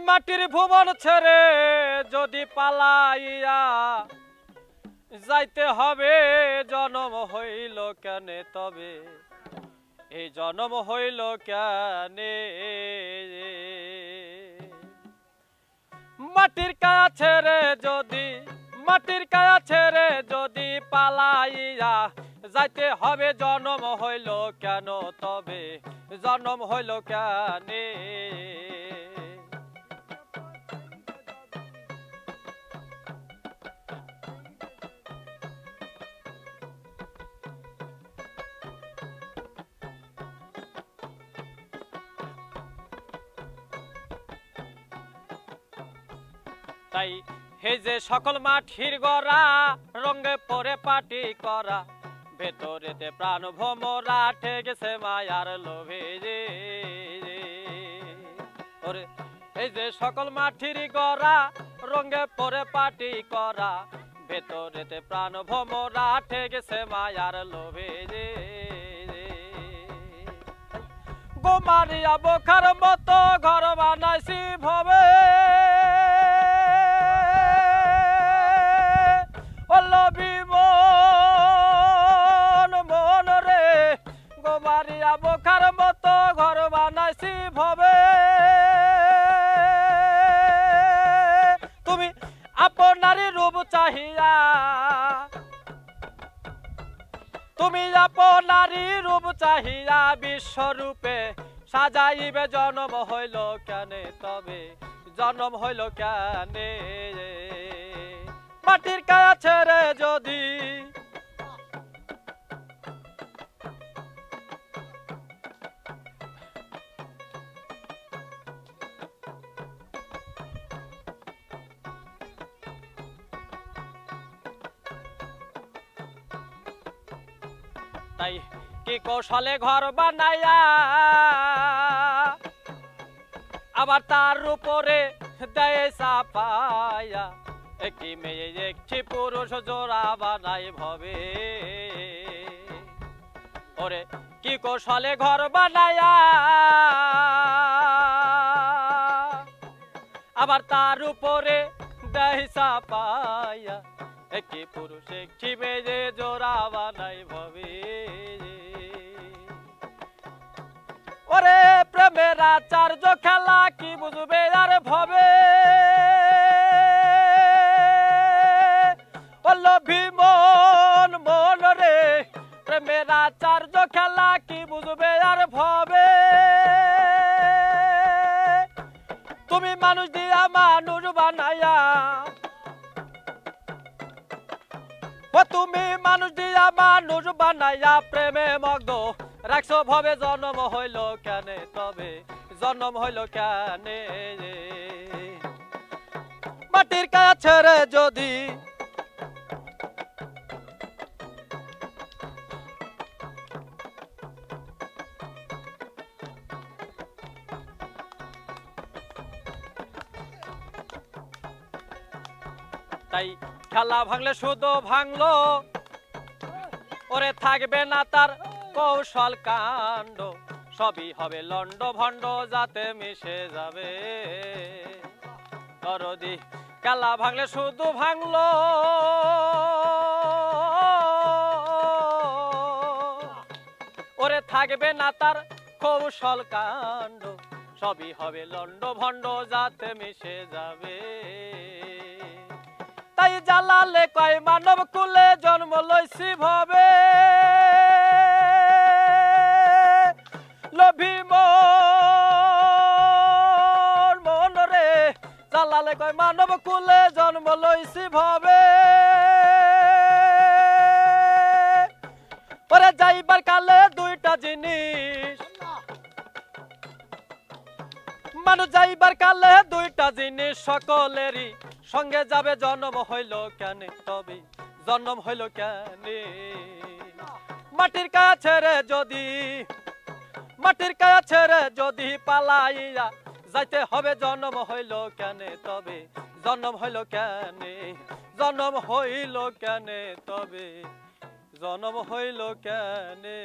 মাটির ভুবন ছেড়ে যদি পালাইয়া যাইতে হবে জনম হইল কেনে তবে এই জনম হইল কেনে মাটির কায়া ছেড়ে যদি পালাইয়া যাইতে হবে জনম হইল কেন তবে জনম হইল কেনে তাই হে যে সকল মাটির গড়া রঙে পরে পাটি করা ভেতরেতে প্রাণ ভোমরা ঠেকেছে মায়ার লোভে রে ওরে এই যে সকল মাটির গড়া রঙে পরে পাটি করা ভেতরেতে প্রাণ ভোমরা ঠেকেছে মায়ার লোভে রে গোমারিয়া বোখার মতো ঘর বানাইছি ভবে গোমারিয়া বোখার মতো ঘর বানাইছি ভবে তুমি আপনারই রূপ চাহিয়া বিশ্বরূপে সাজাইবে জনম হইল কেনে তবে জনম হইল কেনে মাটির কায়া ছেড়ে যদি তাই কি কৌশলে ঘর বানাইয়া আবার তার উপরে দেয় চাপাইয়া একটি মেয়ে একটি পুরুষ জোড়া বানাই ভবে ওরে কি কৌশলে ঘর বানাইয়া আবার তার উপরে দেয় চাপাইয়া একটি পুরুষ একটি মেয়ে জোড়া বানাই ভবে ওরে প্রেমের আচার্য খেলা কি বুঝবে আর ভবে ভীমন মন রে প্রেমের আচার্য খেলা কি বুঝবে আর ভবে তুমি মানুষ দিয়া মানুষ বানাইয়া তুমি মানুষ দিয়া মানুষ বানাইয়া প্রেমে মগ্ন রাখছো ভবে জন্ম হইল কেনে তবে জন্ম হইল কেনে মাটির কায়া ছেড়ে যদি তাই খেলা ভাঙলে শুধু ভাঙলো ওরে থাকবে না তার কৌশল কাণ্ড সবই হবে লন্ড ভণ্ড যাতে মিশে যাবে দরদি খেলা ভাঙলে শুধু ভাঙলো ওরে থাকবে না তার কৌশল কাণ্ড সবই হবে লন্ড ভণ্ড যাতে মিশে যাবে তাই জালালে কয় মানব কুলে জন্ম লইছি ভবে লোভী মন রে জালালে কয় মানব কুলে জন্ম লইছি ভবে ওরে যাইবার কালে দুইটা জিনিস মানুষ যাইবার কালে দুইটা জিনিস সকলেরই সঙ্গে যাবে জন্ম হইল কেনে তবে জন্ম হইল কেনে মাটির কায়া ছেড়ে যদি পালাইয়া যাইতে হবে জন্ম হইল কেনে তবে জন্ম হইল কেনে জন্ম হইল কেনে তবে জন্ম হইল কেনে